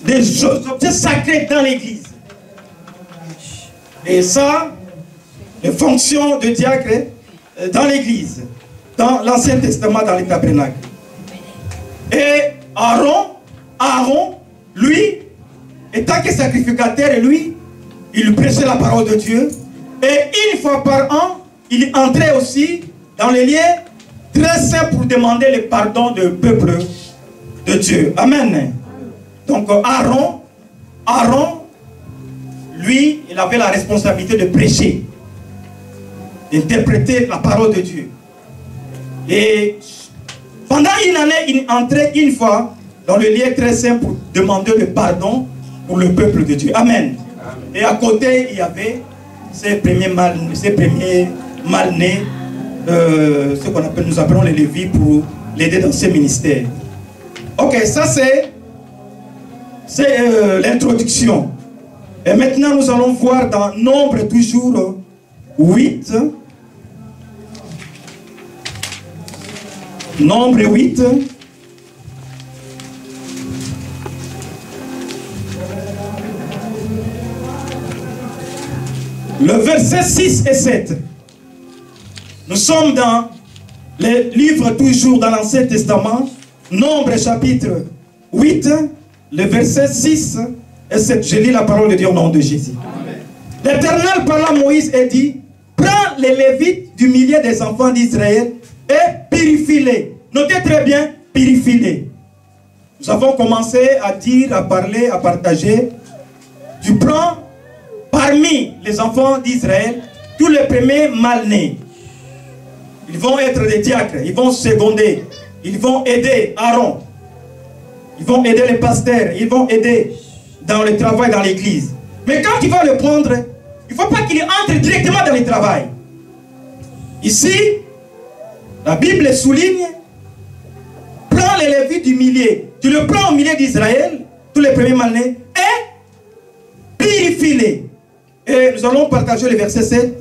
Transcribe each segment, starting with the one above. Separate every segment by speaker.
Speaker 1: des objets sacrés dans l'église. Et ça, les fonctions de diacre dans l'église, dans l'Ancien Testament, dans les tabernacles. Et Aaron, lui, étant que sacrificateur, lui, il prêchait la parole de Dieu. Et une fois par an, il entrait aussi dans les lieux très saints pour demander le pardon du peuple de Dieu. Amen. Donc Aaron, lui, il avait la responsabilité de prêcher, d'interpréter la parole de Dieu. Et pendant une année, il entrait une fois dans le lieu très saint pour demander le pardon pour le peuple de Dieu. Amen. Et à côté, il y avait ces premiers mal-nés, ce qu'on appelle, nous appelons les Lévites, pour l'aider dans ses ministères. Ok, ça c'est l'introduction. Et maintenant, nous allons voir dans Nombre toujours 8. Nombre 8. Le verset 6 et 7. Nous sommes dans les livres toujours dans l'Ancien Testament. Nombre chapitre 8, le verset 6 et 7. Je lis la parole de Dieu au nom de Jésus. L'Éternel parla à Moïse et dit: prends les Lévites du milieu des enfants d'Israël et purifie-les. Notez très bien, purifie-les. Nous avons commencé à dire, à parler, à partager. Tu prends parmi les enfants d'Israël tous les premiers mal-nés. Ils vont être des diacres, ils vont seconder, ils vont aider Aaron, ils vont aider les pasteurs, ils vont aider dans le travail dans l'église. Mais quand tu vas le prendre, il ne faut pas qu'il entre directement dans le travail. Ici, la Bible souligne: prends les Lévites du milieu, tu le prends au milieu d'Israël, tous les premiers mal-nés, et purifie-les. Et nous allons partager le verset 7.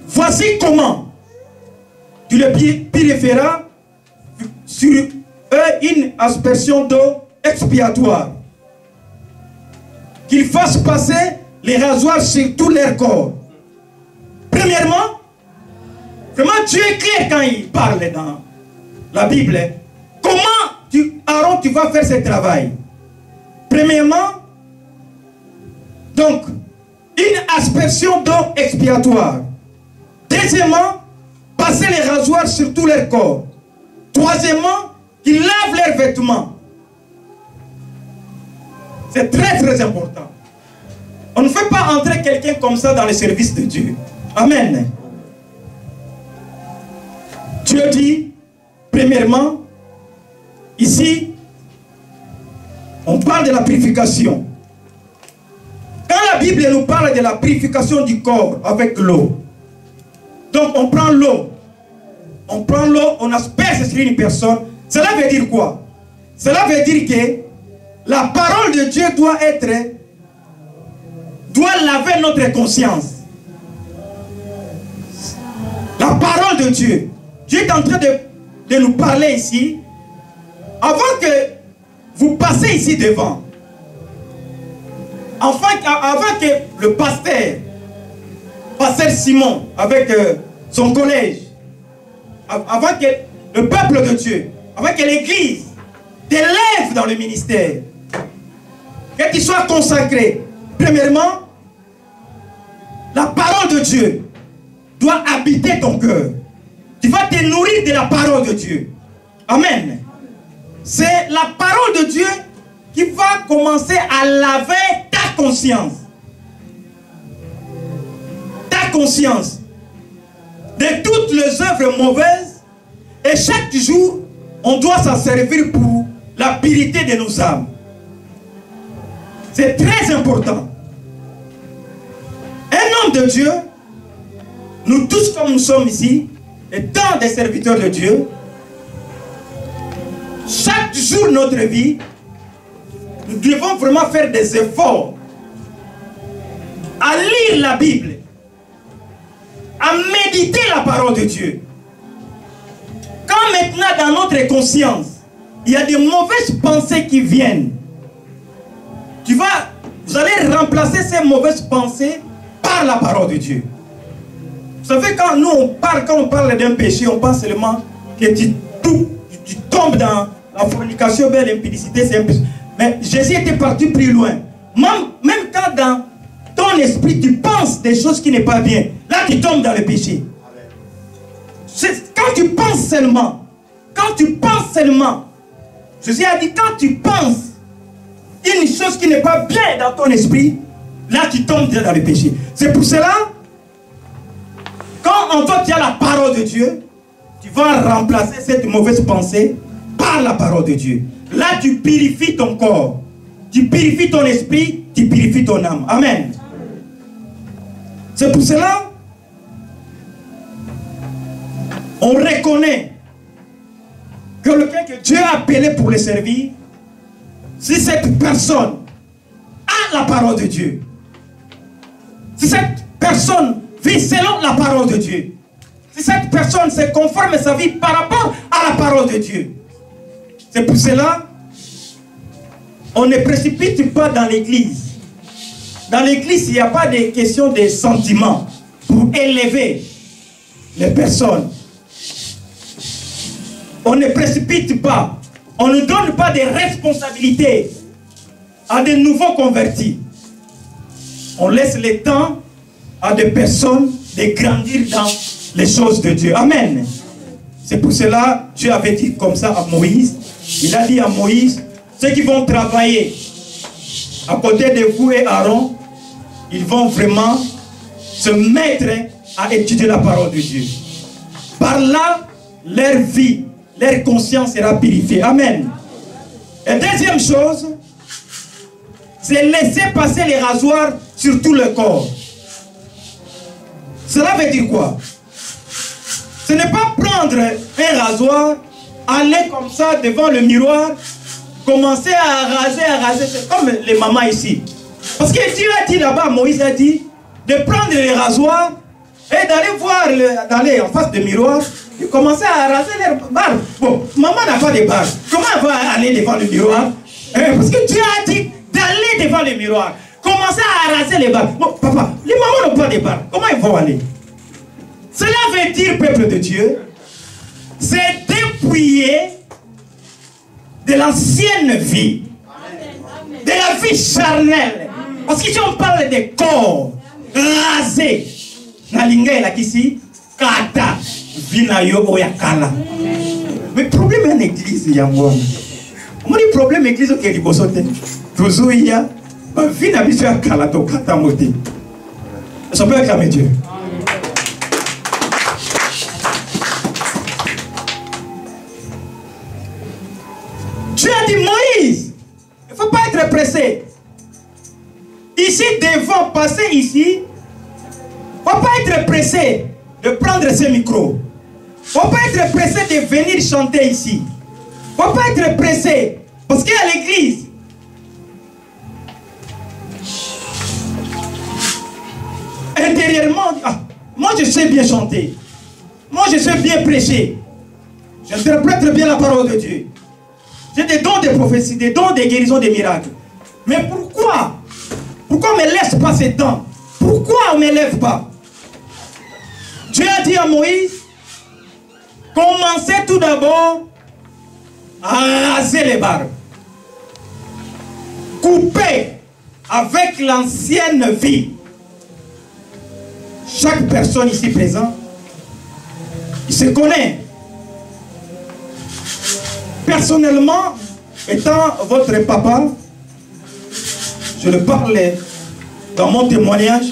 Speaker 1: Voici comment tu le purifieras sur eux une aspersion d'eau expiatoire, qu'ils fassent passer les rasoirs sur tout leur corps. Premièrement, vraiment Dieu est clair quand il parle dans la Bible. Comment Aaron, tu vas faire ce travail? Premièrement, donc, une aspersion d'eau expiatoire. Deuxièmement, passer les rasoirs sur tout leur corps. Troisièmement, qu'ils lavent leurs vêtements. C'est très très important. On ne fait pas entrer quelqu'un comme ça dans le service de Dieu. Amen. Dieu dit, premièrement, ici, on parle de la purification. Quand la Bible nous parle de la purification du corps avec l'eau, donc on prend l'eau, on asperge sur une personne. Cela veut dire quoi? Cela veut dire que la parole de Dieu doit laver notre conscience. La parole de Dieu. Dieu est en train de nous parler ici. Avant que vous passez ici devant, avant que le pasteur Simon, avec son collège, avant que le peuple de Dieu, avant que l'église t'élève dans le ministère, que tu sois consacré, premièrement, la parole de Dieu doit habiter ton cœur. Tu vas te nourrir de la parole de Dieu. Amen. C'est la parole de Dieu qui va commencer à laver ta conscience. Ta conscience de toutes les œuvres mauvaises. Et chaque jour, on doit s'en servir pour la pureté de nos âmes. C'est très important. Un homme de Dieu, nous tous comme nous sommes ici, étant des serviteurs de Dieu, chaque jour de notre vie, nous devons vraiment faire des efforts à lire la Bible, à méditer la parole de Dieu. Quand maintenant dans notre conscience, il y a des mauvaises pensées qui viennent, vous allez remplacer ces mauvaises pensées par la parole de Dieu. Vous savez, quand on parle d'un péché, on pense seulement que tu tombes dans la fornication, bien l'impudicité, c'est un péché. Mais Jésus était parti plus loin. Même quand dans ton esprit, tu penses des choses qui n'est pas bien, là tu tombes dans le péché. Quand tu penses seulement, Jésus a dit, quand tu penses une chose qui n'est pas bien dans ton esprit, là tu tombes dans le péché. C'est pour cela, quand en toi tu as la parole de Dieu, tu vas remplacer cette mauvaise pensée par la parole de Dieu. Là tu purifies ton corps, tu purifies ton esprit, tu purifies ton âme. Amen. C'est pour cela, on reconnaît que quelqu'un que Dieu a appelé pour le servir, si cette personne a la parole de Dieu, si cette personne vit selon la parole de Dieu, si cette personne se conforme sa vie par rapport à la parole de Dieu, c'est pour cela on ne précipite pas dans l'église. Dans l'église, il n'y a pas de question de sentiments pour élever les personnes. On ne précipite pas. On ne donne pas de responsabilités à des nouveaux convertis. On laisse le temps à des personnes de grandir dans les choses de Dieu. Amen. C'est pour cela que Dieu avait dit comme ça à Moïse. Il a dit à Moïse, ceux qui vont travailler à côté de vous et Aaron, ils vont vraiment se mettre à étudier la parole de Dieu. Par là, leur vie, leur conscience sera purifiée. Amen. Et deuxième chose, c'est laisser passer les rasoirs sur tout le corps. Cela veut dire quoi? Ce n'est pas prendre un rasoir, aller comme ça devant le miroir, commencer à raser, c'est comme les mamans ici. Parce que Dieu a dit là-bas, Moïse a dit, de prendre les rasoirs et d'aller voir, d'aller en face du miroir, et commencer à raser les barbes. Bon, maman n'a pas de barbe. Comment elle va aller devant le miroir? Parce que Dieu a dit d'aller devant le miroir. Commencer à raser les barbes. Bon, papa, les mamans n'ont pas de barbe. Comment ils vont aller? Cela veut dire, peuple de Dieu, c'est dépouiller de l'ancienne vie, de la vie charnelle. Parce que si on parle de corps rasé, nalinga ici, kata, vinayo oyakala. Mais le problème est l'église, yango. Moi, le problème est l'église qui est libosote. Toujours il y a, ma vie n'a pas kala to kata moté. Ça peut acclamer Dieu. Dieu a dit, Moïse, il ne faut pas être pressé. Ici, devant passer ici, il ne faut pas être pressé de prendre ce micro. Il ne faut pas être pressé de venir chanter ici. Il ne faut pas être pressé. Parce qu'à l'église, intérieurement, moi je sais bien chanter. Moi je sais bien prêcher. J'interprète bien la parole de Dieu. J'ai des dons de prophétie, des dons de guérison, des miracles. Mais pourquoi? Pourquoi on ne me laisse pas ces dons? Pourquoi on ne m'élève pas? Dieu a dit à Moïse, commencez tout d'abord à raser les barbes. Couper avec l'ancienne vie. Chaque personne ici présente, il se connaît. Personnellement, étant votre papa, je le parlais dans mon témoignage.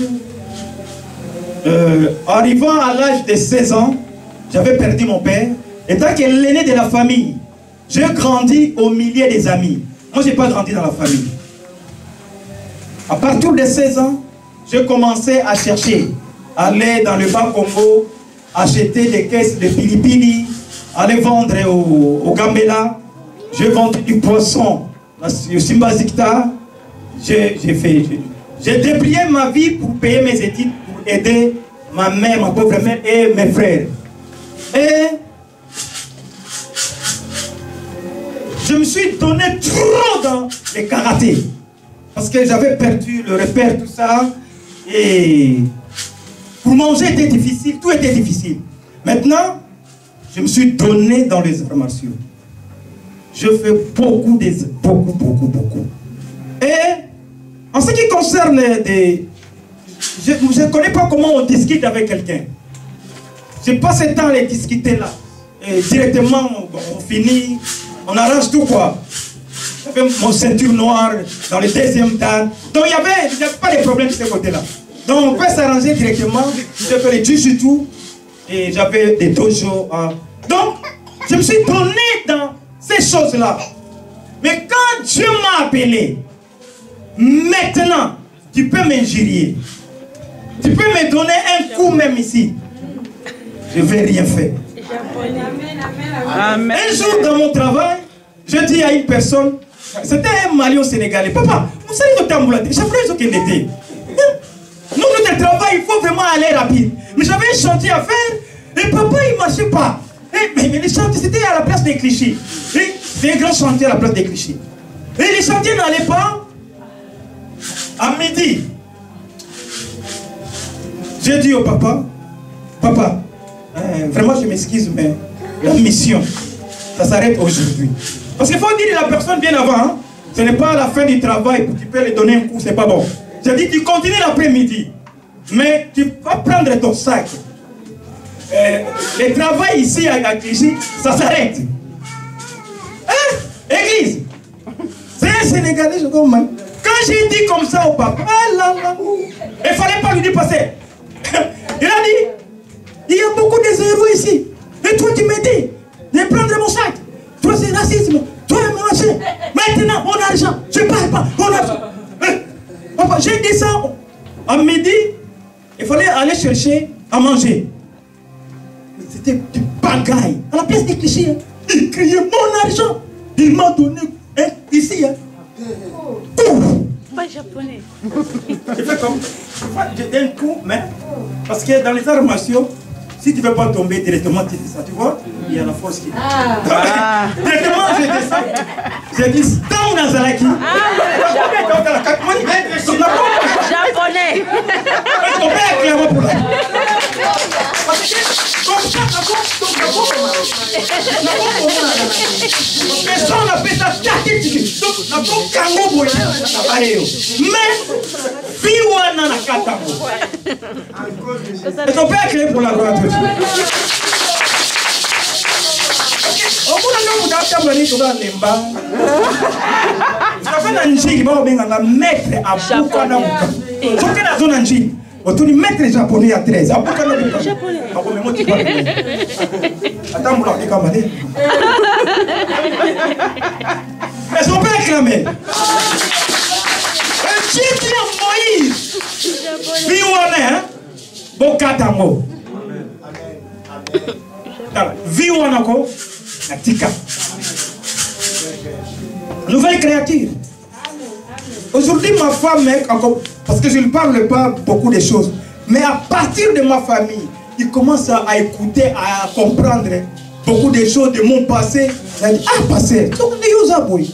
Speaker 1: Arrivant à l'âge de 16 ans, j'avais perdu mon père. Étant que l'aîné de la famille, j'ai grandi au milieu des amis. Moi, je n'ai pas grandi dans la famille. À partir de 16 ans, j'ai commencé à chercher, aller dans le Bas-Congo, acheter des caisses de pilipili, aller vendre au Gambela. J'ai vendu du poisson au Simbazikta. J'ai déplié ma vie pour payer mes études, pour aider ma mère, ma pauvre mère et mes frères. Et je me suis donné trop dans le karaté. parce que j'avais perdu le repère, tout ça. Et pour manger était difficile, tout était difficile. Maintenant, je me suis donné dans les arts martiaux. Je fais beaucoup. Et en ce qui concerne je ne connais pas comment on discute avec quelqu'un. Je passe le temps à les discuter là. Et directement, on finit, on arrange tout quoi. J'avais mon ceinture noire dans le deuxième dan. Donc il n'y avait pas de problème de ce côté-là. Donc on peut s'arranger directement. J'ai fait les jujutsu et j'avais des dojos. Donc je me suis donné dans ces choses-là. Mais quand Dieu m'a appelé, maintenant, tu peux m'injurier. Tu peux me donner un coup même ici. Je ne vais rien faire. Amen. Un jour dans mon travail, je dis à une personne, c'était un Malien sénégalais, papa, vous savez que tu as ce qu'il était. Nous, notre travail, il faut vraiment aller rapide. Mais j'avais un chantier à faire, et papa, il ne marchait pas. Mais les chantiers, c'était à la place des clichés. C'est un grand chantier à la place des clichés. Et les chantiers n'allaient pas. À midi, j'ai dit au papa, vraiment je m'excuse, mais la mission, ça s'arrête aujourd'hui. Parce qu'il faut dire à la personne bien avant, hein, ce n'est pas à la fin du travail, tu peux lui donner un coup, c'est pas bon. J'ai dit, tu continues l'après-midi, mais tu vas prendre ton sac. Le travail ici à Clichy, ça s'arrête. Hein? Église, c'est un Sénégalais, je comprends. Quand j'ai dit comme ça au papa, il ne fallait pas lui dire passer. Il a dit, il y a beaucoup de zéros ici. Et toi tu me dis, de prendre mon sac. Toi c'est racisme. Toi machin. Maintenant on a l'argent. Je ne parle pas. On a l'argent. Papa, j'ai dit ça. À midi, il fallait aller chercher à manger. C'était du bagaille. À la place des clichés. Il criait mon argent. Il m'a donné ici.
Speaker 2: Pas japonais.
Speaker 1: Je fais comme. Je donne un coup, mais. Parce que dans les arts martiaux, si tu ne veux pas tomber directement, tu fais ça, tu vois. Il y a la force qui. Directement, je descends. J'ai dit, dans Nazaraki.
Speaker 2: Japonais.
Speaker 1: On peut éclairer pour là. Personne n'a fait ça. Mais, Fiwana na Katango. Est-ce qu'on peut éclairer pour la gloire de Dieu? Au bout d'un moment, on a dit que Nemba. Ça fait un njiri, on va mettre à Bukana. Ce que la zone njiri. On mettre les Japonais à 13. À Bukana. Japonais. Attends, on va dire comment dire. Est-ce qu'on peut réclamer? Un Dieu qui a Moïse. Viwana, Bokatango. Viwana, Natika. Nouvelle créature. Aujourd'hui, ma femme, parce que je ne parle pas beaucoup de choses, mais à partir de ma famille, il commence à écouter, à comprendre beaucoup de choses de mon passé. Il dit, ah, passé, tu es un boy.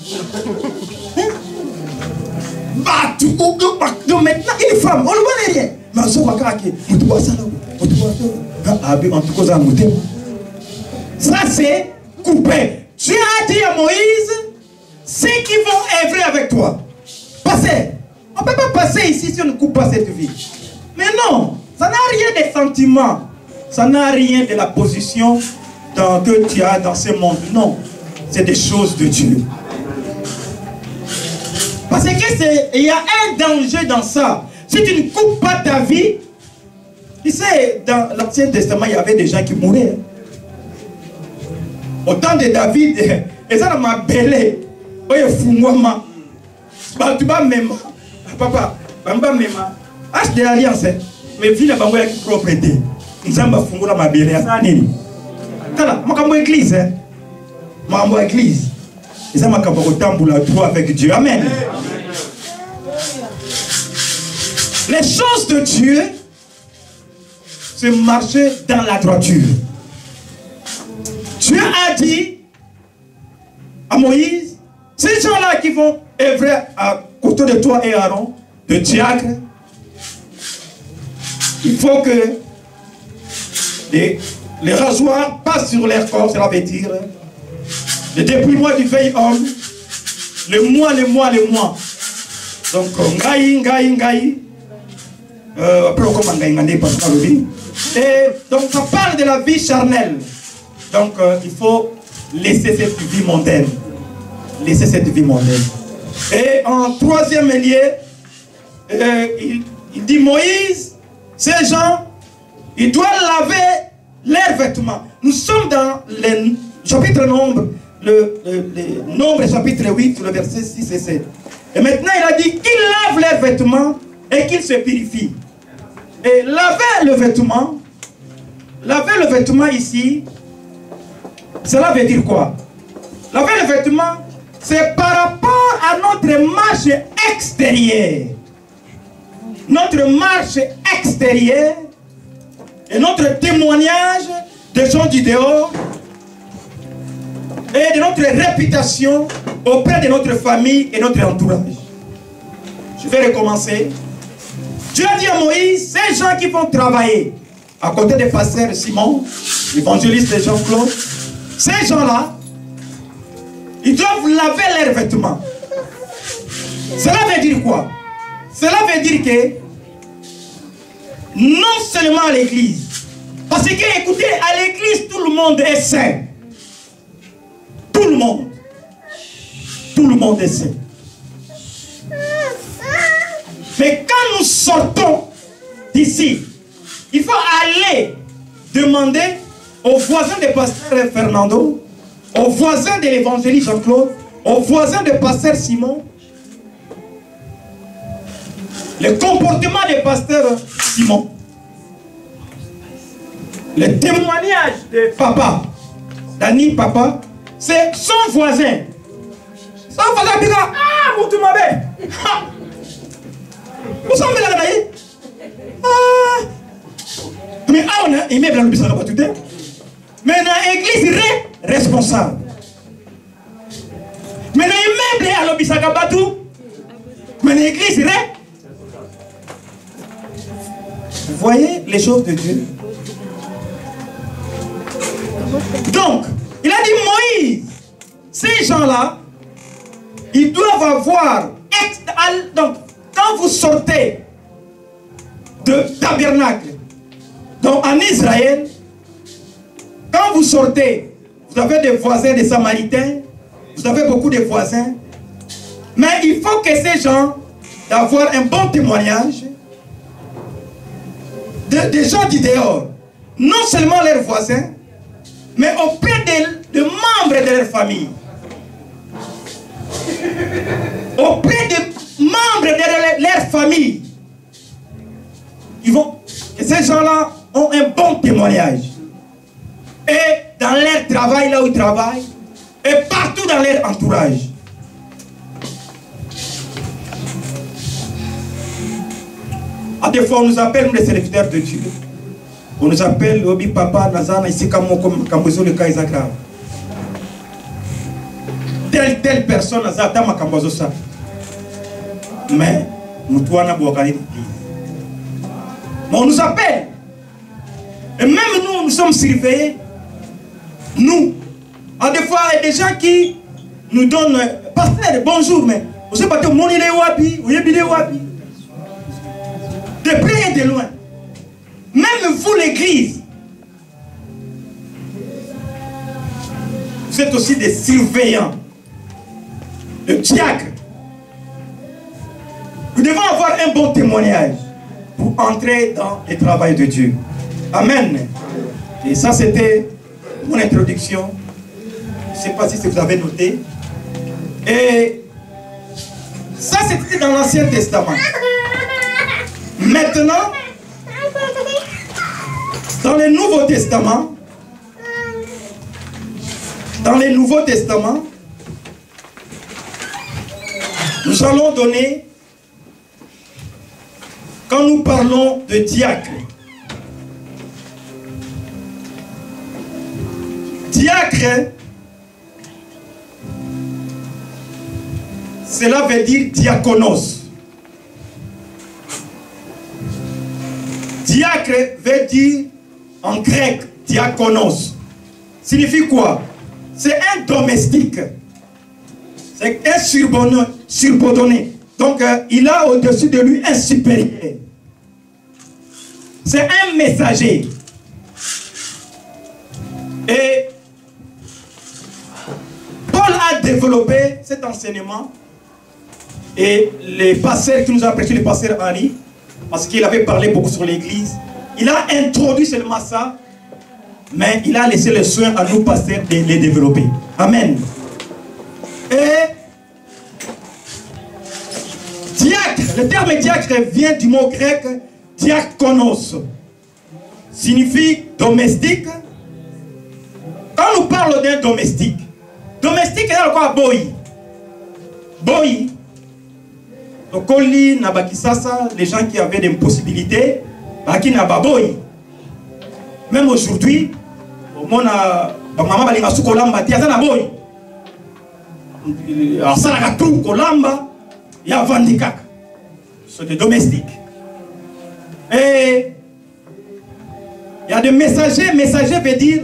Speaker 1: Donc maintenant, une femme, on ne voit rien. Mais on se voit en tout cas, ça c'est coupé. Dieu a dit à Moïse, ceux qui vont œuvrer avec toi, passez. On ne peut pas passer ici si on ne coupe pas cette vie. Mais non, ça n'a rien de sentiments. Ça n'a rien de la position que tu as dans ce monde. Non, c'est des choses de Dieu. Parce qu'il y a un danger dans ça. Si tu ne coupes pas ta vie, tu sais, dans l'Ancien Testament, il y avait des gens qui mouraient. Au temps de David, et ça m'a belé. Tu vas même, papa, H de l'alliance, mais vie n'a pas de propriété. Nous avons fait ma belé. Kala, makambo église, makambo église. Et ça makambo tamboula droit avec Dieu. Amen. Les choses de Dieu, c'est marcher dans la droiture. Dieu a dit à Moïse, Ces gens-là qui vont œuvrer à côté de toi et Aaron, de diacre, il faut que les rasoirs passent sur leur corps, cela veut dire le dépouillement du vieil homme, le mois. Donc, et donc ça parle de la vie charnelle. Donc, il faut laisser cette vie mondaine. Laisser cette vie mondaine. Et en troisième lieu, il dit Moïse, ces gens, ils doivent laver leurs vêtements. Nous sommes dans le chapitre Nombre, le Nombre chapitre 8, le verset 6 et 7. Et maintenant il a dit qu'ils lavent leurs vêtements et qu'ils se purifient. Et laver le vêtement ici, cela veut dire quoi? Laver le vêtement, c'est par rapport à notre marche extérieure. Notre marche extérieure et notre témoignage des gens du dehors et de notre réputation auprès de notre famille et notre entourage. Je vais recommencer. Dieu a dit à Moïse, ces gens qui vont travailler à côté des pasteurs Simon, l'évangéliste Jean-Claude, ces gens-là, ils doivent laver leurs vêtements. Cela veut dire quoi? Cela veut dire que non seulement à l'église, parce que écoutez, à l'église tout le monde est saint. Tout le monde est saint. Mais quand nous sortons d'ici, il faut aller demander aux voisins de pasteur Fernando, aux voisins de l'évangéliste Jean-Claude, aux voisins de pasteur Simon, le comportement des pasteurs Simon, le témoignage de papa, Dani papa, c'est son voisin. Son voisin dit ah, vous m'avez. Vous savez la gagne. Ah. Mais on a il met dans le biscuit à tout. Mais dans l'église responsable. Mais dans l'immeuble à l'obisaka batou. Mais dans l'église vous voyez les choses de Dieu. Donc, il a dit Moïse, ces gens-là, ils doivent avoir, donc, quand vous sortez de tabernacle, donc en Israël, quand vous sortez, vous avez des voisins, des Samaritains, vous avez beaucoup de voisins, mais il faut que ces gens, d'avoir un bon témoignage, des gens du dehors, non seulement leurs voisins, mais auprès de membres de leur famille. Auprès des membres de leur famille. Ils vont, et ces gens-là ont un bon témoignage. Et dans leur travail, là où ils travaillent, et partout dans leur entourage. À des fois, on nous appelle, nous les serviteurs de Dieu. On nous appelle, Obi Papa, Nazana, ici, comme Kambozo, le cas Isakra. Telle personne, Nazata, ma Kambozo, ça. Mais, nous, toi, mais on nous appelle. Et même nous sommes surveillés. Nous. À des fois, il y a des gens qui nous donnent, pasteur, bonjour, mais vous savez pas que mon idée wapi, vous avez wapi. De près et de loin. Même vous, l'église, vous êtes aussi des surveillants, de diacres. Nous devons avoir un bon témoignage pour entrer dans le travail de Dieu. Amen. Et ça, c'était mon introduction. Je ne sais pas si vous avez noté. Et ça, c'était dans l'Ancien Testament. Maintenant, dans le Nouveau Testament, nous allons donner, quand nous parlons de diacre, cela veut dire diaconos. Diacre veut dire en grec diaconos. Signifie quoi? C'est un domestique. C'est un subordonné. Donc il a au-dessus de lui un supérieur. C'est un messager. Et Paul a développé cet enseignement. Et les pasteurs qui nous ont prêché, le pasteur Henri, parce qu'il avait parlé beaucoup sur l'église, il a introduit seulement ça, mais il a laissé le soin à nous pasteurs de les développer. Amen. Et diacre, le terme diacre vient du mot grec diakonos, signifie domestique. Quand nous parlons d'un domestique, domestique est quoi? Boy. Boy. Donc, les gens qui avaient des possibilités, boy. Même aujourd'hui, maman balinga sukolamba tiazana boy. Asala tout kolamba, ya vandikaka. C'est des domestiques. Et il y a des messagers. Messager veut dire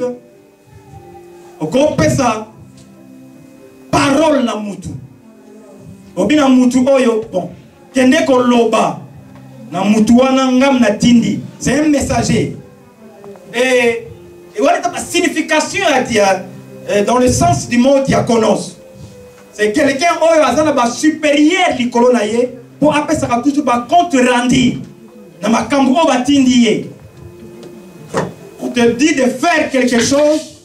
Speaker 1: qu'on peut ça parole na mutu. Obina mutu oyo bon. Kende ko loba na mutu wana ngam na tindi. C'est un messager. Et voilà la signification dans le sens du mot diaconos. C'est quelqu'un oyo azana ba supérieur likolo na ye pour appeler ça toujours ba compte rendu na makambo o batindi ye. On te dit de faire quelque chose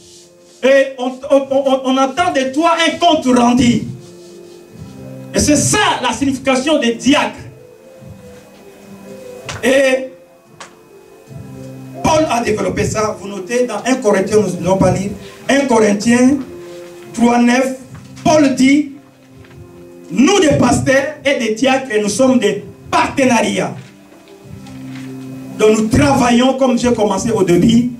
Speaker 1: et on attend de toi un compte rendu. Et c'est ça la signification des diacres. Et Paul a développé ça. Vous notez dans 1 Corinthiens, nous n'allons pas lire. 1 Corinthiens 3:9, Paul dit, nous des pasteurs et des diacres, nous sommes des partenariats. Donc nous travaillons, comme j'ai commencé au début,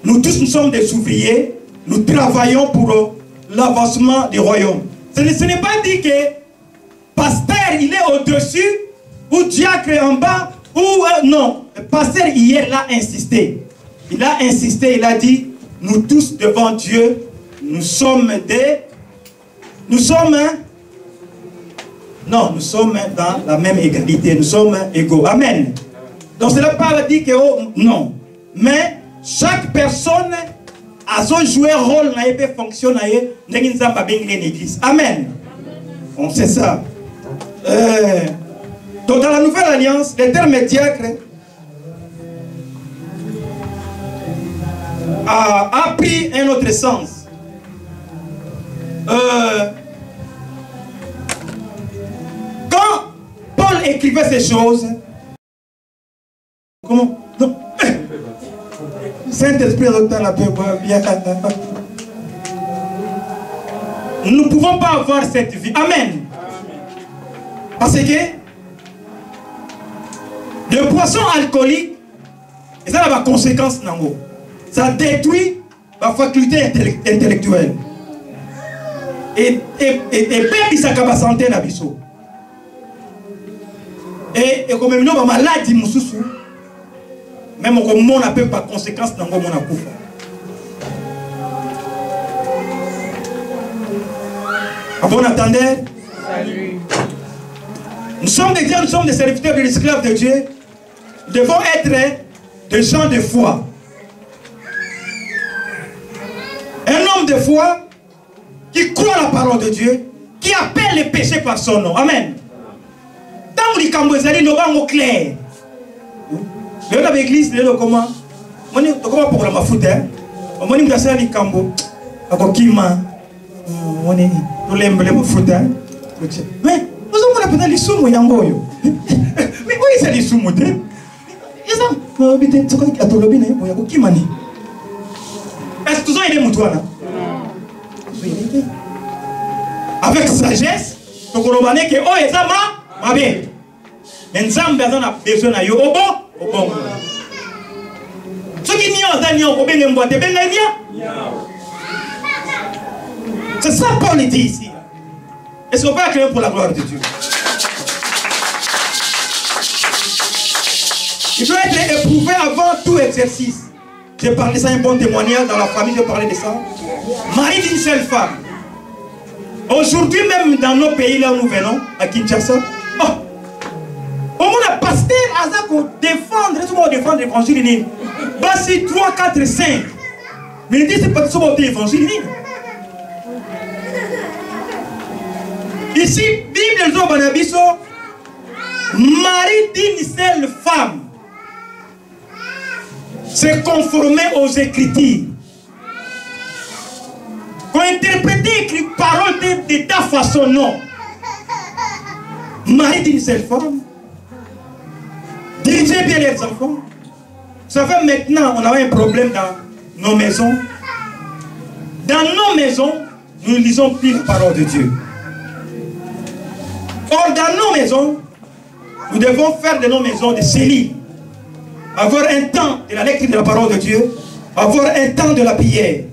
Speaker 1: nous tous nous sommes des ouvriers, nous travaillons pour l'avancement du royaume. Ce n'est pas dit que pasteur il est au-dessus, ou diacre en bas, ou non. Le pasteur hier l'a insisté. Il a insisté, il a dit, nous tous devant Dieu, nous sommes nous sommes dans la même égalité, nous sommes égaux. Amen. Donc cela pas dit que non. Mais chaque personne a son joué rôle, n'a pas fonctionné dans l'église. Amen. On sait ça. Donc dans la nouvelle alliance, le terme diacre a pris un autre sens. Quand Paul écrivait ces choses, comment? Non. Saint-Esprit, nous ne pouvons pas avoir cette vie. Amen. Parce que le poisson alcoolique, ça a des conséquences. Ça détruit la faculté intellectuelle. Et perd sa capacité na biso. Et comme nous avons maladie mususu, même comme on n'a pas de conséquences dans mon akoufa. Vous entendez? Salut. Nous sommes des gens, nous sommes des serviteurs, des esclaves de Dieu. Nous devons être des gens de foi. Un homme de foi qui croit la parole de Dieu, qui appelle les péchés par son nom. Amen. Tant que les Cambozali ne vont pas clair. Le dans l'église, le comment? On est comment pour la mafoute, hein? On est dans les Cambo. On est dans les mafoute, hein? Mais nous avons la les soumou yangoyo. Mais où est-ce les soumou? Est-ce que vous avez des moutouana? Avec sagesse, vous comprenez que oh, et ça ma bien. Mais nous avons besoin de yo au bon. Ce qui n'y a pas de c'est ça Paul dit ici. Est-ce qu'on peut acclamer pour la gloire de Dieu? Il doit être éprouvé avant tout exercice. J'ai parlé de ça, un bon témoignage dans la famille, j'ai parlé de ça. Mari d'une seule femme. Aujourd'hui même dans nos pays là où nous venons, à Kinshasa, on a pasteur à pour défendre l'évangile. Basi 3, 4, 5. Mais il dit c'est pas ça l'évangile. Ici, Bible zo banabiso, mari d'une seule femme se conformer aux Écritures. Quand interpréter écrit parole de ta façon, non. Mari d'une seule femme, dirigez bien les enfants. Vous savez, maintenant, on a un problème dans nos maisons. Dans nos maisons, nous ne lisons plus la parole de Dieu. Or, dans nos maisons, nous devons faire de nos maisons des cellules. Avoir un temps de la lecture de la parole de Dieu. Avoir un temps de la prière.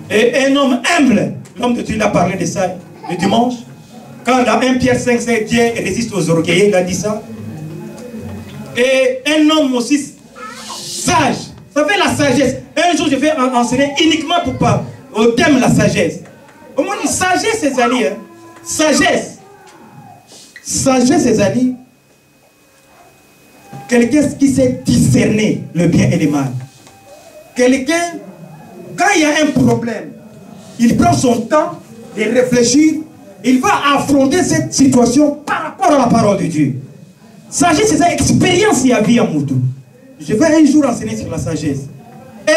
Speaker 1: Et un homme humble, l'homme de Dieu, il a parlé de ça le dimanche. Quand dans 1 Pierre 5, Dieu résiste aux orgueilleux, il a dit ça. Et un homme aussi sage. Vous savez, la sagesse. Un jour, je vais enseigner uniquement pour pas au thème de la sagesse. Au moins, une sagesse, c'est alliés. Hein? Sagesse. Sagesse, c'est alliés. Quelqu'un qui sait discerner le bien et le mal. Quelqu'un, quand il y a un problème, il prend son temps de réfléchir. Il va affronter cette situation par rapport à la parole de Dieu. Sagesse, c'est ça, expérience il y a vie en Moutou. Je vais un jour enseigner sur la sagesse. Et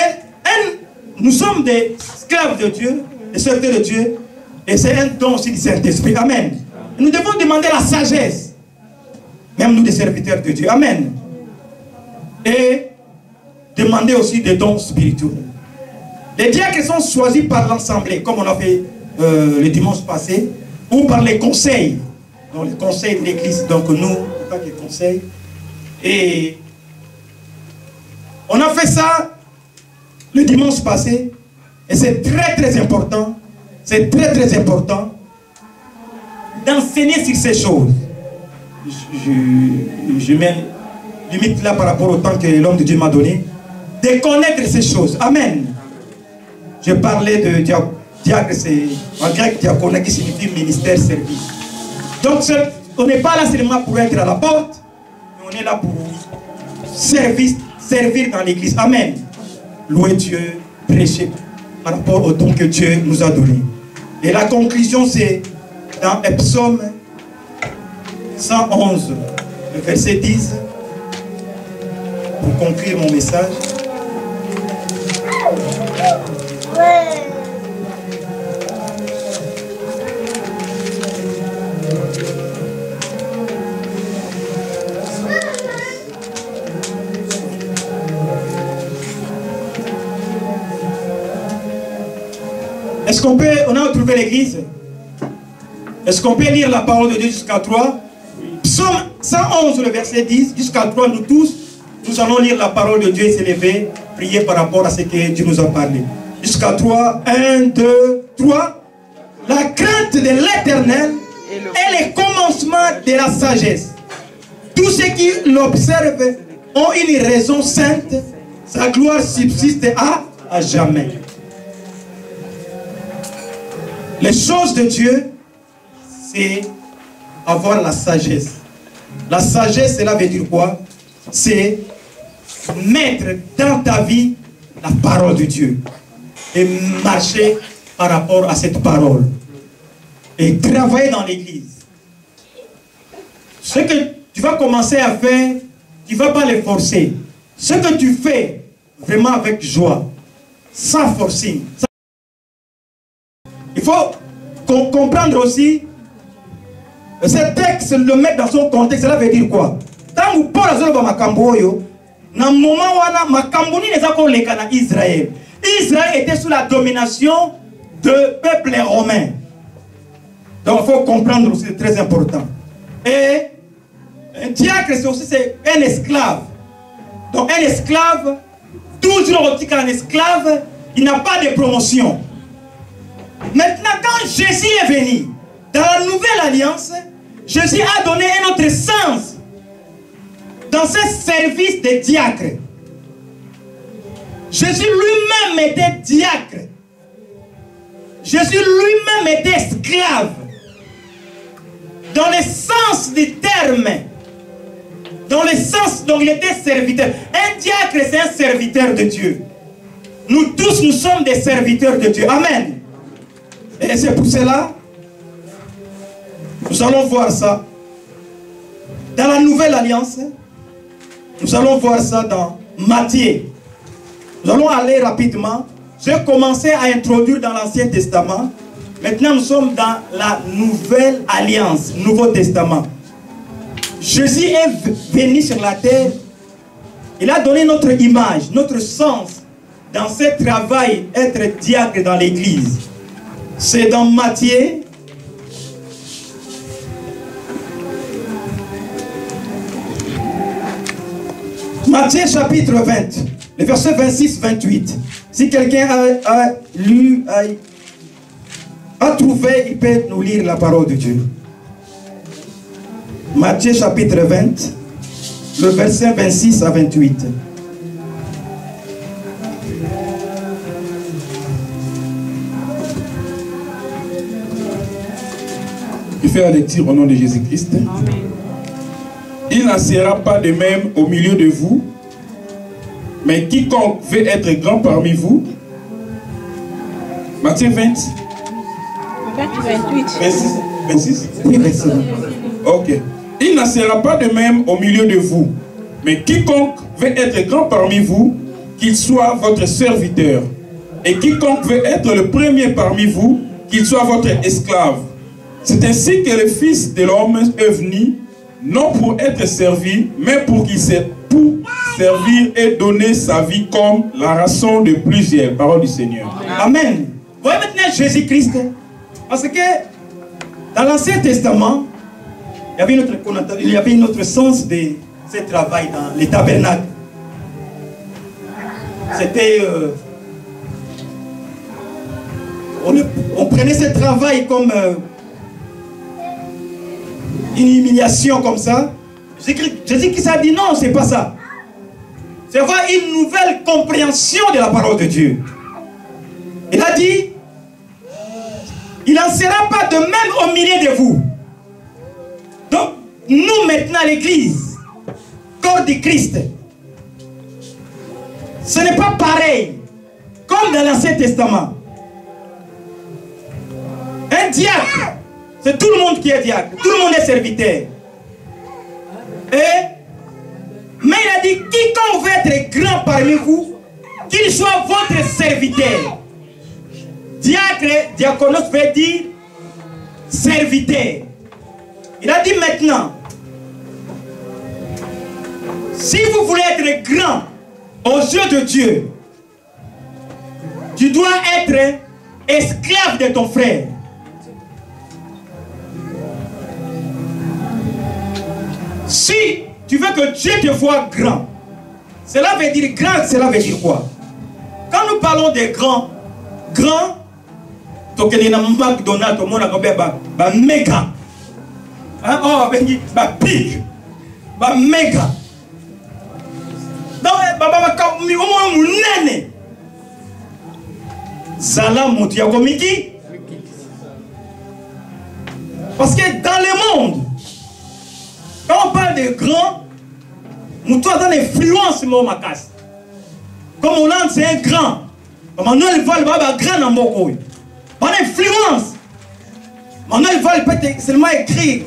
Speaker 1: nous sommes des esclaves de Dieu, des serviteurs de Dieu, et c'est un don aussi du Saint-Esprit. Amen. Nous devons demander la sagesse, même nous des serviteurs de Dieu. Amen. Et demander aussi des dons spirituels. Les diacres sont choisis par l'Assemblée, comme on a fait le dimanche passé, ou par les conseils. Donc les conseils de l'Église, donc nous, en tant que conseils. Et on a fait ça le dimanche passé, et c'est très très important, c'est très très important d'enseigner sur ces choses. Je mets limite là par rapport au temps que l'homme de Dieu m'a donné, de connaître ces choses. Amen. Je parlais de diacre, c'est en grec diaconia qui signifie ministère, service. Donc on n'est pas là seulement pour être à la porte, mais on est là pour servir dans l'église. Amen. Louer Dieu, prêcher par rapport au don que Dieu nous a donné. Et la conclusion c'est dans Psaume 111, le verset 10, pour conclure mon message. Est-ce qu'on peut, on a trouvé l'église? Est-ce qu'on peut lire la parole de Dieu jusqu'à 3? Psaume 111, le verset 10, jusqu'à 3, nous tous, nous allons lire la parole de Dieu et s'élever, prier par rapport à ce que Dieu nous a parlé. Jusqu'à 3, 1, 2, 3. La crainte de l'Éternel est le commencement de la sagesse. Tous ceux qui l'observent ont une raison sainte, sa gloire subsiste à jamais. Les choses de Dieu, c'est avoir la sagesse. La sagesse, cela veut dire quoi? C'est mettre dans ta vie la parole de Dieu et marcher par rapport à cette parole et travailler dans l'église. Ce que tu vas commencer à faire, tu ne vas pas les forcer. Ce que tu fais vraiment avec joie, sans forcing. Il faut comprendre aussi ce texte, le mettre dans son contexte. Cela veut dire quoi? Quand vous parlez de Makamboyo, dans le moment où Makamboni n'est pas en Israël. Israël était sous la domination de peuple romain. Donc il faut comprendre aussi, c'est très important. Et un diacre, c'est aussi un esclave. Donc un esclave, toujours on dit qu'un esclave, il n'a pas de promotion. Maintenant, quand Jésus est venu, Dans la nouvelle alliance, Jésus a donné un autre sens dans ce service de diacre. Jésus lui-même était diacre. Jésus lui-même était esclave. Dans le sens du terme, dans le sens dont il était serviteur. Un diacre, c'est un serviteur de Dieu. Nous tous, nous sommes des serviteurs de Dieu. Amen. Et c'est pour cela, nous allons voir ça. Dans la nouvelle alliance, nous allons voir ça dans Matthieu. Nous allons aller rapidement. J'ai commencé à introduire dans l'Ancien Testament. Maintenant, nous sommes dans la nouvelle alliance, Nouveau Testament. Jésus est venu sur la terre. Il a donné notre image, notre sens dans ce travail, être diacre dans l'église. C'est dans Matthieu. Matthieu chapitre 20, le verset 26-28. Si quelqu'un a lu, a trouvé, il peut nous lire la parole de Dieu. Matthieu chapitre 20, le verset 26 à 28.
Speaker 3: Je fais la lecture au nom de Jésus-Christ. Il n'en sera pas de même au milieu de vous, mais quiconque veut être grand parmi vous. Matthieu 20.
Speaker 2: 28.
Speaker 3: 26. Ok. Il n'en sera pas de même au milieu de vous, mais quiconque veut être grand parmi vous, qu'il soit votre serviteur. Et quiconque veut être le premier parmi vous, qu'il soit votre esclave. C'est ainsi que le Fils de l'homme est venu, non pour être servi, mais pour qu'il pour servir et donner sa vie comme la rançon de plusieurs. Parole du Seigneur.
Speaker 1: Amen. Vous voyez maintenant Jésus-Christ. Parce que dans l'Ancien Testament, il y avait notre sens de ce travail dans les tabernacles. C'était... on prenait ce travail comme une humiliation comme ça. Jésus-Christ a dit non, c'est pas ça. C'est avoir une nouvelle compréhension de la parole de Dieu. Il a dit, il n'en sera pas de même au milieu de vous. Donc, nous maintenant, l'Église, corps du Christ, ce n'est pas pareil comme dans l'Ancien Testament. Un diacre, c'est tout le monde qui est diacre, tout le monde est serviteur. Mais il a dit, quiconque veut être grand parmi vous, qu'il soit votre serviteur. Diacre, diaconos veut dire serviteur. Il a dit maintenant, si vous voulez être grand aux yeux de Dieu, tu dois être esclave de ton frère. Si tu veux que Dieu te voie grand, cela veut dire grand, cela veut dire quoi? Quand nous parlons de grand, grand, tu es dans McDonald's, tu es méga. Oh, big, méga. Donc, parce que dans le monde, quand on parle de grand, nous avons une influence. Comme Hollande, c'est un grand. Comme Manuel Val, c'est un grand dans mon pays. On a influence. Manuel Val peut seulement écrire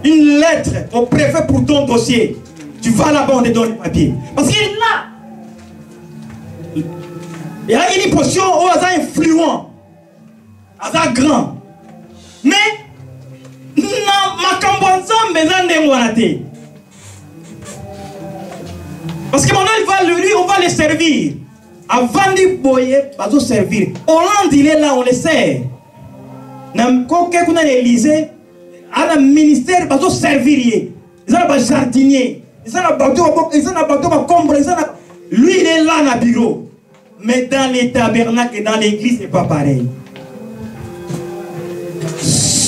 Speaker 1: une lettre au préfet pour ton dossier. Tu vas là-bas, on te donne le papier. Parce qu'il est là. Il y a une position où il est influent. Il est grand. Mais, parce que maintenant, lui, on va le servir. Avant de boyer, on va servir. Hollande, il est là, on le sert. Quand on a l'Élysée, à un ministère, on va servir. Ils ont un jardinier. Ils ont un bateau, lui, il est là dans le bureau. Mais dans les tabernacles et dans l'église, ce n'est pas pareil.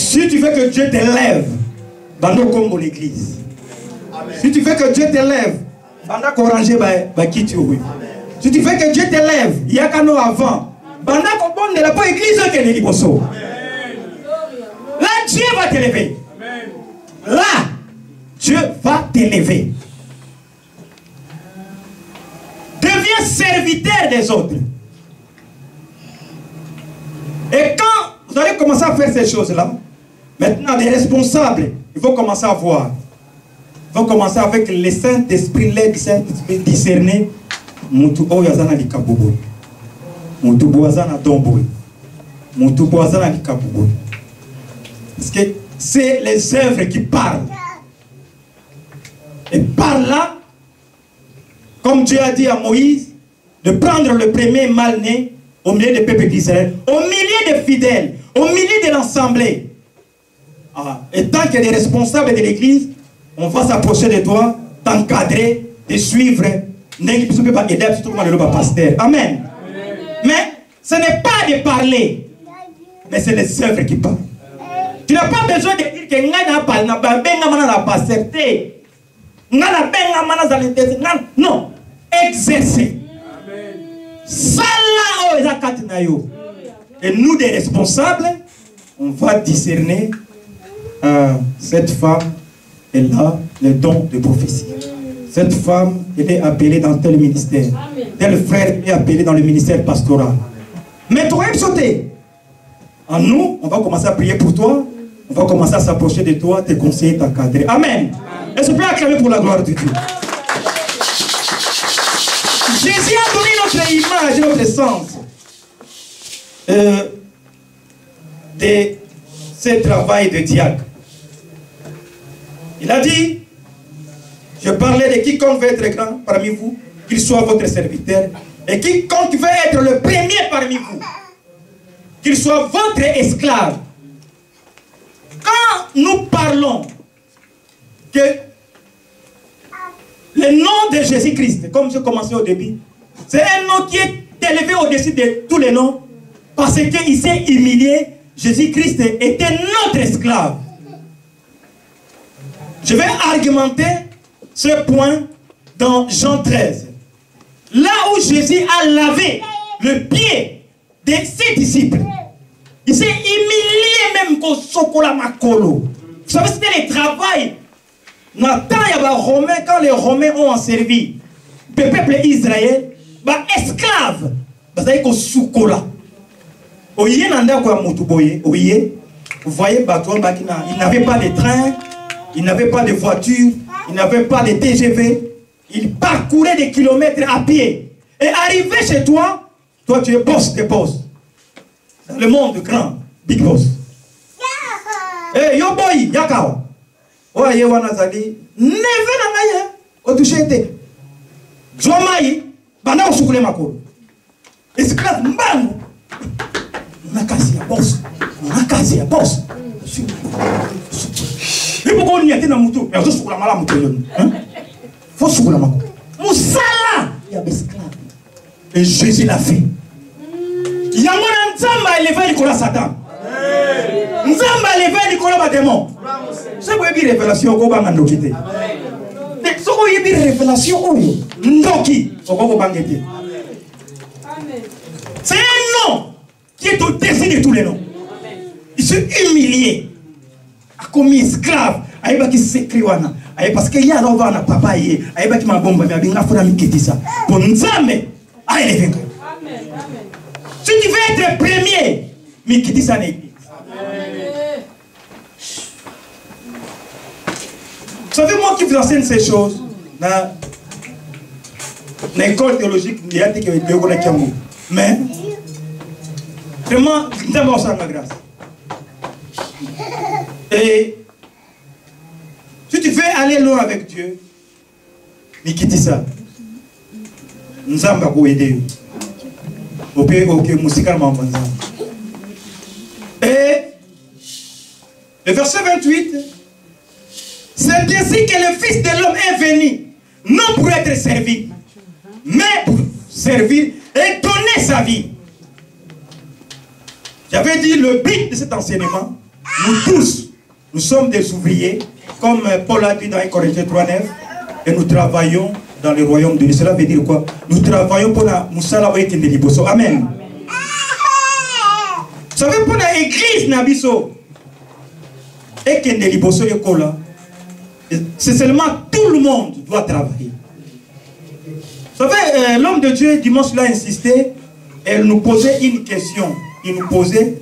Speaker 1: Si tu veux que Dieu t'élève, bando comme l'église. Si tu veux que Dieu t'élève, banda coranger qui tu es. Si tu veux que Dieu t'élève, il y a qu'un avant. Banda comprendre de la pas église que les liboso. Là, Dieu va t'élever. Là, Dieu va t'élever. Deviens serviteur des autres. Et quand vous allez commencer à faire ces choses-là, maintenant, des responsables, il faut commencer à voir. Il faut commencer avec le Saint-Esprit, l'aide Saint-Esprit discerner. Mutu oyazana likabubu. Mutu boazana dombo. Mutu boazana likabubu. Parce que c'est les œuvres qui parlent. Et par là, comme Dieu a dit à Moïse, de prendre le premier mal-né au milieu des peuples d'Israël, au milieu des fidèles, au milieu de l'assemblée. Et tant qu'il y a des responsables de l'église, on va s'approcher de toi, t'encadrer, te suivre. Amen. Mais ce n'est pas de parler, mais c'est les œuvres qui parlent. Tu n'as pas besoin de dire que non, exercer. Et nous, des responsables, on va discerner cette femme, elle a le don de prophétie. Cette femme, elle est appelée dans tel ministère. Tel frère est appelé dans le ministère pastoral. Mais tu vas sauter. En nous, on va commencer à prier pour toi. On va commencer à s'approcher de toi, te conseiller, t'encadrer. Amen. Est-ce que vous pouvez acclamer pour la gloire de Dieu? Jésus a donné notre image, notre sens de ce travail de diacre. Il a dit, je parlais de quiconque veut être grand parmi vous, qu'il soit votre serviteur, et quiconque veut être le premier parmi vous, qu'il soit votre esclave. Quand nous parlons que le nom de Jésus-Christ, comme j'ai commencé au début, c'est un nom qui est élevé au-dessus de tous les noms, parce qu'il s'est humilié. Jésus-Christ était notre esclave. Je vais argumenter ce point dans Jean 13. Là où Jésus a lavé le pied de ses disciples, il s'est humilié même qu'au Sokola Makolo. Vous savez, c'était le travail. Quand les Romains ont servi le peuple Israël, esclaves, vous voyez, ils n'avaient pas de train, ils n'avaient pas de voiture, ils n'avaient pas de TGV. Ils parcouraient des kilomètres à pied. Et arrivé chez toi, toi tu es boss des boss. Dans le monde grand, big boss. Eh, yo boy, yakawa. Oye wanazali, neve na ngaye, otushete. Jomai, bana usukule makolo. Esclave mbangu. Nakasi ya boss. Nakasi ya boss. Et pourquoi on y a été dans le mouton? Il faut soulever la main. Moussala, il y a des esclaves. Et Jésus l'a fait. Il y a un Nzamba élevé Nicolas Satan. Nzamba élevé Nicolas démon. C'est quoi une révélation au Koba Mandokite? C'est quoi une révélation au Ndoki au Koba Mandokite? C'est un nom qui est au-dessus de tous les noms. Il s'est humilié. A commis esclave. Aïba qui s'écrit wana. Parce qu'il y a un papa yé. Aïba qui m'a bombé. Mais il y a un qui dit ça. Pour nous amener à élever. Si tu veux être premier, mais qui dit ça n'est pas. Vous savez, moi qui vous enseigne ces choses, dans l'école théologique, il y a des gens qui ont. Mais, vraiment, d'abord, ça ma grâce. Et si tu veux aller loin avec Dieu, mais qui dit ça? Nous allons aider. Ok, musicalement. Et le verset 28, c'est ainsi que le Fils de l'homme est venu, non pour être servi, mais pour servir et donner sa vie. J'avais dit le but de cet enseignement, nous tous, nous sommes des ouvriers, comme Paul a dit dans 1 Corinthiens 3:9, et nous travaillons dans le royaume de Dieu. Cela veut dire quoi? Nous travaillons pour la Moussala Wekende Liboso. Amen. Vous savez, pour l'église Nabiso, Ekende Liboso Ekola, c'est seulement tout le monde doit travailler. Vous savez, l'homme de Dieu, dimanche, l'a insisté, elle nous posait une question. Il nous posait,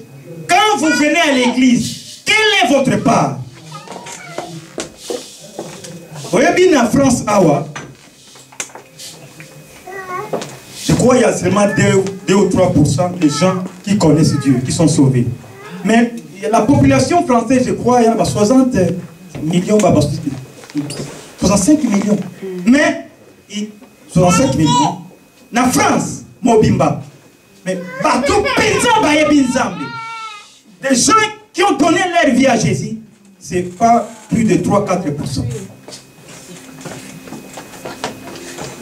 Speaker 1: quand vous venez à l'église, quelle est votre part? Vous voyez bien en France, Awa, je crois qu'il y a seulement 2 ou 3% de gens qui connaissent Dieu, qui sont sauvés. Mais la population française, je crois, il y a 60 millions, 65 millions. Mais, 65 millions. En France, Mobimba. Mais partout, des gens qui ont donné leur vie à Jésus, ce n'est pas plus de 3-4%.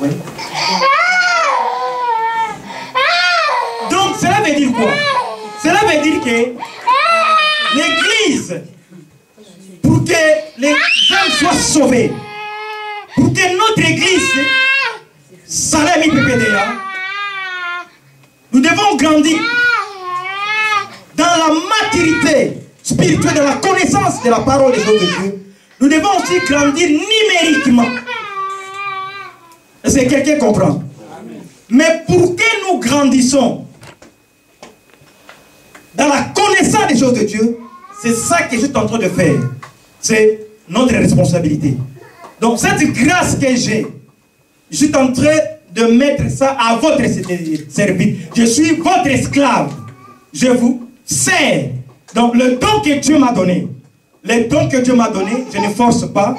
Speaker 1: Oui. Donc, cela veut dire quoi? Cela veut dire que l'église, pour que les hommes soient sauvés, pour que notre église, Salami PPDA, nous devons grandir dans la maturité spirituelle, dans la connaissance de la parole des hommes de Dieu. Nous devons aussi grandir numériquement. Est-ce que quelqu'un comprend? Mais pour que nous grandissons dans la connaissance des choses de Dieu, c'est ça que je suis en train de faire. C'est notre responsabilité. Donc cette grâce que j'ai, je suis en train de mettre ça à votre service. Je suis votre esclave. Je vous sers. Donc le don que Dieu m'a donné, le don que Dieu m'a donné, je ne force pas.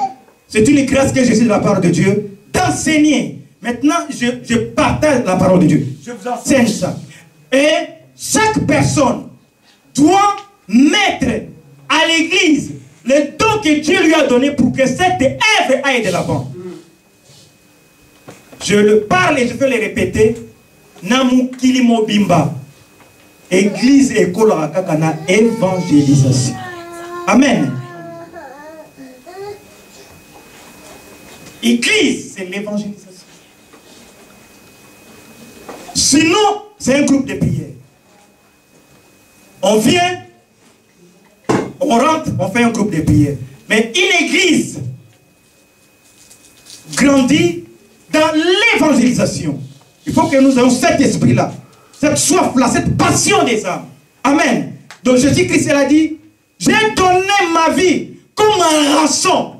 Speaker 1: C'est une grâce que j'ai de la part de Dieu d'enseigner. Maintenant, je partage la parole de Dieu. Je vous enseigne ça. Et chaque personne doit mettre à l'église le don que Dieu lui a donné pour que cette œuvre aille de l'avant. Je le parle et je vais le répéter. Namu Kilimo Bimba. Église école Rakakana évangélisation. Amen. Église, c'est l'évangélisation. Sinon, c'est un groupe de prière. On vient, on rentre, on fait un groupe de prière. Mais une église grandit dans l'évangélisation. Il faut que nous ayons cet esprit-là, cette soif-là, cette passion des âmes. Amen. Donc Jésus-Christ a dit, j'ai donné ma vie comme un rançon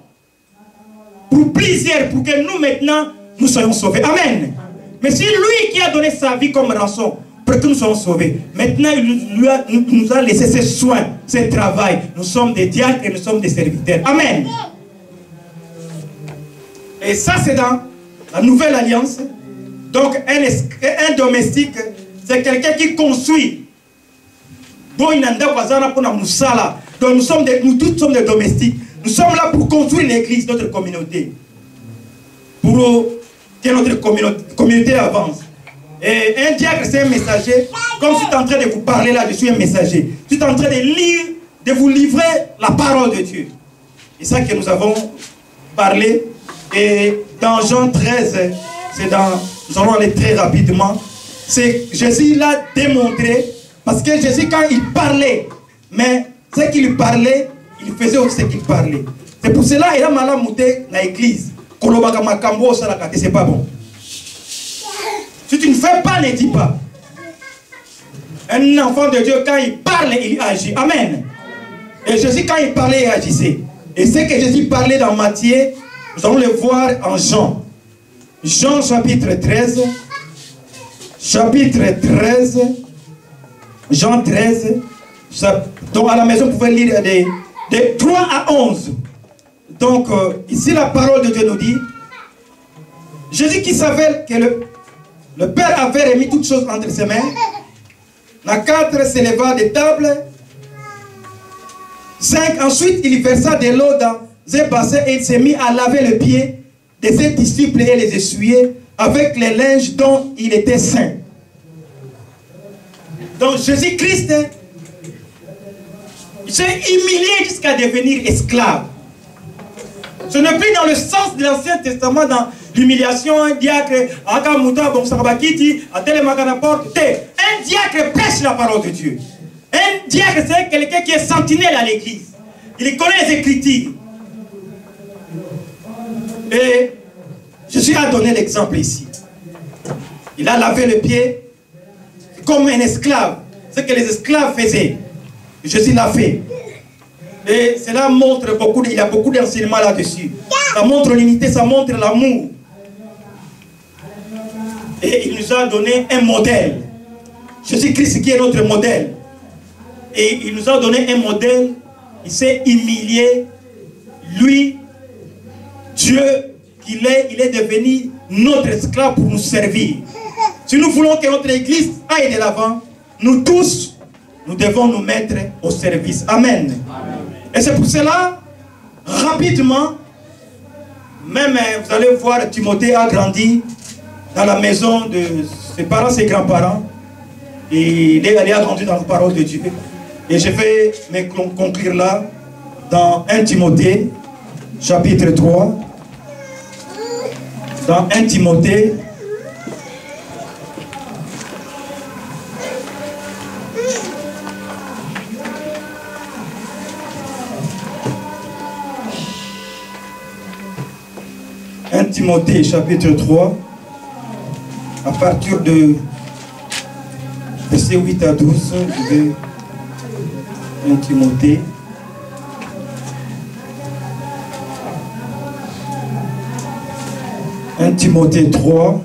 Speaker 1: pour plusieurs, pour que nous maintenant, nous soyons sauvés. Amen. Mais c'est lui qui a donné sa vie comme rançon pour que nous soyons sauvés. Maintenant, il nous a laissé ses soins, ses travail. Nous sommes des diacres et nous sommes des serviteurs. Amen. Et ça, c'est dans la nouvelle alliance. Donc, un domestique, c'est quelqu'un qui construit. Donc, nous tous sommes des domestiques. Nous sommes là pour construire l'église, notre communauté. Pour que notre communauté avance. Et un diacre, c'est un messager. Comme je suis en train de vous parler là, je suis un messager. Je suis en train de vous livrer la parole de Dieu. C'est ça que nous avons parlé. Et dans Jean 13, nous allons aller très rapidement. C'est Jésus l'a démontré. Parce que Jésus, quand il parlait, mais ce qu'il parlait, il faisait aussi ce qu'il parlait. C'est pour cela qu'il a mal monté dans l'église. C'est pas bon. Si tu ne fais pas, ne dis pas. Un enfant de Dieu, quand il parle, il agit. Amen. Et Jésus, quand il parlait, il agissait. Et ce que Jésus parlait dans Matthieu, nous allons le voir en Jean. Jean chapitre 13. Chapitre 13. Jean 13. Donc à la maison, vous pouvez lire de 3 à 11. Donc ici, la parole de Dieu nous dit, Jésus qui savait que le Père avait remis toutes choses entre ses mains. La 4 s'éleva des tables. 5, ensuite il versa de l'eau dans un bassin et il s'est mis à laver les pieds de ses disciples et les essuyer avec les linges dont il était saint. Donc Jésus-Christ Il s'est humilié jusqu'à devenir esclave. Ce n'est plus dans le sens de l'Ancien Testament, dans l'humiliation, un diacre, un diacre prêche la parole de Dieu. Un diacre, c'est quelqu'un qui est sentinelle à l'église. Il connaît les Écritures. Et Jésus a donné l'exemple ici. Il a lavé le pied comme un esclave. Ce que les esclaves faisaient. Jésus l'a fait. Et cela montre beaucoup, il y a beaucoup d'enseignements là-dessus. Ça montre l'unité, ça montre l'amour. Et il nous a donné un modèle. Jésus-Christ qui est notre modèle. Et il nous a donné un modèle. Il s'est humilié. Lui, Dieu qu'il est, il est devenu notre esclave pour nous servir. Si nous voulons que notre église aille de l'avant, nous tous, nous devons nous mettre au service. Amen. Amen. Et c'est pour cela, rapidement, même vous allez voir, Timothée a grandi dans la maison de ses parents, ses grands-parents. Et il a grandi dans la parole de Dieu. Et je vais me conclure là, dans 1 Timothée, chapitre 3. Dans 1 Timothée, Timothée chapitre 3, à partir de verset 8 à 12, je vais 1 Timothée. Timothée 3.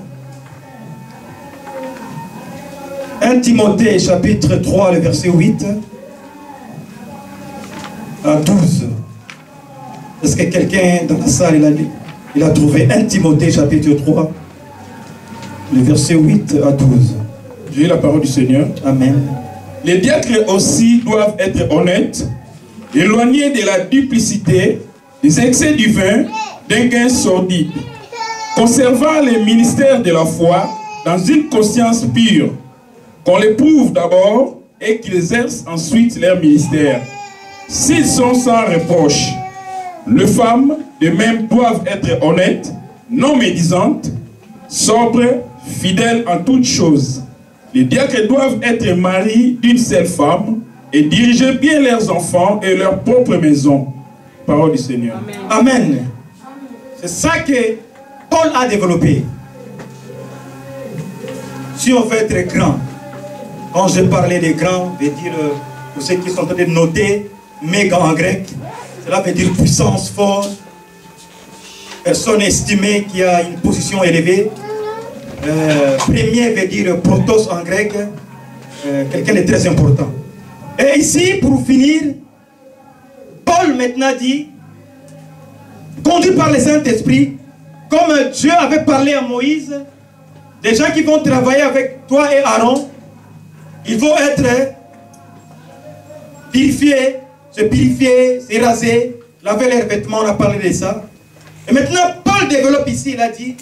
Speaker 1: 1 Timothée chapitre 3, le verset 8 à 12. Est-ce que quelqu'un dans la salle il a trouvé 1 Timothée chapitre 3, le verset 8 à 12.
Speaker 3: J'ai la parole du Seigneur.
Speaker 1: Amen.
Speaker 3: Les diacres aussi doivent être honnêtes, éloignés de la duplicité, des excès du vin, d'un gain sordide, conservant les ministères de la foi dans une conscience pure, qu'on les prouve d'abord et qu'ils exercent ensuite leur ministère. S'ils sont sans reproche, les femmes de même doivent être honnêtes, non médisantes, sobres, fidèles en toutes choses. Les diacres doivent être mariés d'une seule femme et diriger bien leurs enfants et leur propre maison. Parole du Seigneur.
Speaker 1: Amen. Amen. C'est ça que Paul a développé. Si on veut être grand, quand je parlais des grands, je veux dire, pour ceux qui sont en train de noter, méga en grec, cela veut dire puissance, force, personne estimée qui a une position élevée. Premier veut dire protos en grec, quelqu'un de très important. Et ici, pour finir, Paul maintenant dit, conduit par le Saint-Esprit, comme Dieu avait parlé à Moïse, des gens qui vont travailler avec toi et Aaron, ils vont être purifiés, se raser, laver leurs vêtements, on a parlé de ça. Et maintenant, Paul développe ici, il a dit,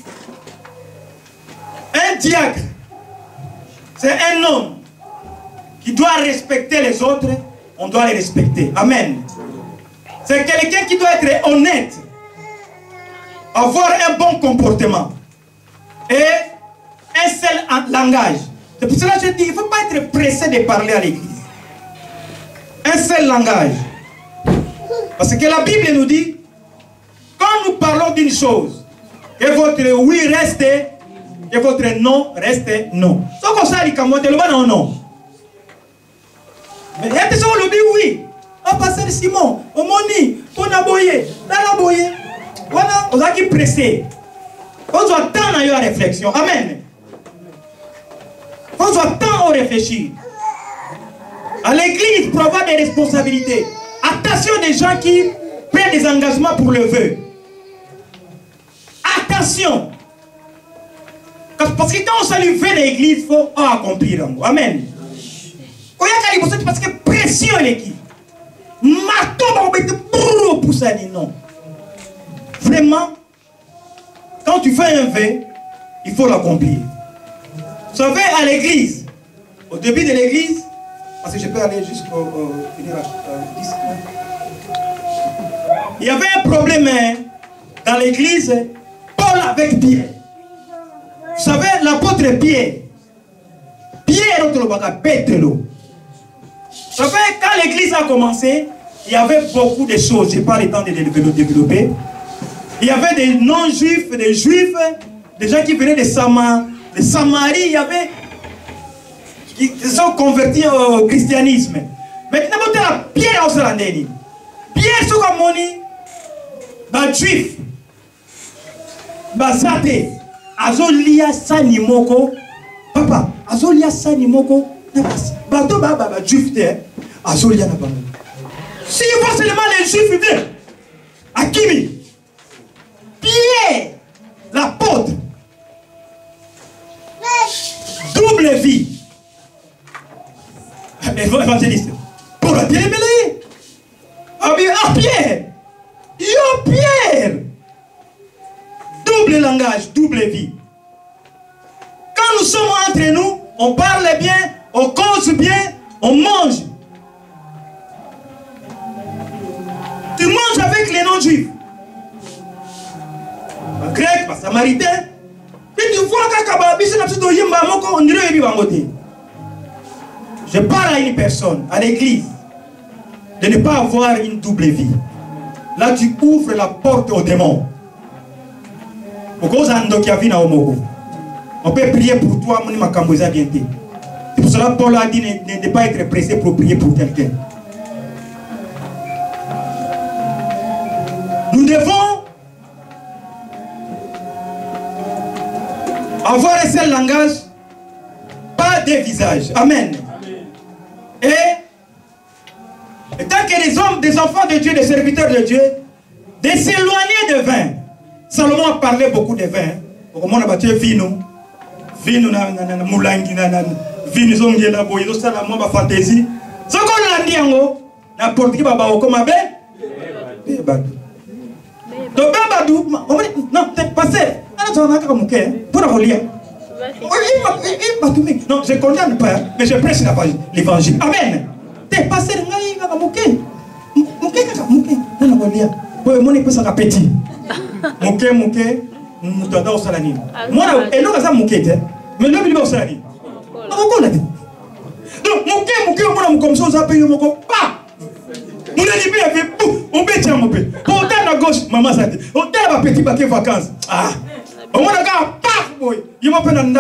Speaker 1: un diacre, c'est un homme qui doit respecter les autres, on doit les respecter. Amen. C'est quelqu'un qui doit être honnête, avoir un bon comportement et un seul langage. C'est pour cela que je dis, il ne faut pas être pressé de parler à l'église. Un seul langage. Parce que la Bible nous dit, quand nous parlons d'une chose, que votre oui reste, que votre non reste non. C'est comme ça, il y non. Mais il y a des gens qui disent oui. Ah, pasteur Simon, au moni, on a boyé, on a boyé. Voilà, on a qui pressé. On doit attendre à la réflexion. Amen. On doit attendre à réfléchir. À l'église, pour avoir des responsabilités. Attention des gens qui prennent des engagements pour le vœu. Attention. Parce que quand on salue vers l'église, il faut accomplir. Amen. Parce que pression l'équipe. Non. Vraiment, quand tu fais un vœu, il faut l'accomplir. Vous savez, à l'église, au début de l'église, Parce que je peux aller jusqu'au 10. Il y avait un problème dans l'église, Paul avec Pierre. Vous savez, l'apôtre Pierre, Pierre, Pételo. Vous savez, quand l'église a commencé, il y avait beaucoup de choses. Je n'ai pas le temps de développer. Il y avait des non-juifs, des juifs, des gens qui venaient de Samarie. Il y avait qui se sont convertis au christianisme. Maintenant, Pierre a aussi Pierre, ce qu'on dit, juif, Bazate, Azolia Sanimoko, papa, Azolia Sanimoko, Bato Baba, juif, Azolia Nabama. Si vous voyez seulement les juifs, Akimi, Pierre, l'apôtre, double vie. Évangéliste. Pour la bien mêlée. Ah Pierre. Yo Pierre. Double langage, double vie. Quand nous sommes entre nous, on parle bien, on cause bien, on mange. Tu manges avec les non-juifs. Un grec, un samaritain. Et tu vois on dirait je parle à une personne, à l'église, de ne pas avoir une double vie. Là, tu ouvres la porte aux démons. On peut prier pour toi, c'est pour cela que Paul a dit ne pas être pressé pour prier pour quelqu'un. Nous devons avoir un seul langage, pas de visage. Amen. Et tant que les hommes, des enfants de Dieu, des serviteurs de Dieu, de s'éloigner de vin. Salomon a parlé beaucoup de vin. On a battu vino, moulangi, vino zongi na boyo, ça la mamba fantaisie. Ce qu'on a dit en haut, n'importe qui va avoir comme abbé. Donc Babadou, non, t'es passé. Alors tu as un mouquet pour la relier. Non, je ne condamne pas, mais je prêche l'évangile. Amen. T'es passé de mouquet. Mouquet, non, non, non, mon épouse a petit. Mouquet, nous t'adore au salani. Moi, et nous, ça mouquet, mais nous, nous, au salani. Donc, mouquet, on a comme ça, on a payé mon pas. On a dit, on peut tirer mon peu. On a à gauche, maman, ça dit. On a un petit paquet vacances. Ah. On a un gars, paf, boy. Il m'a fait un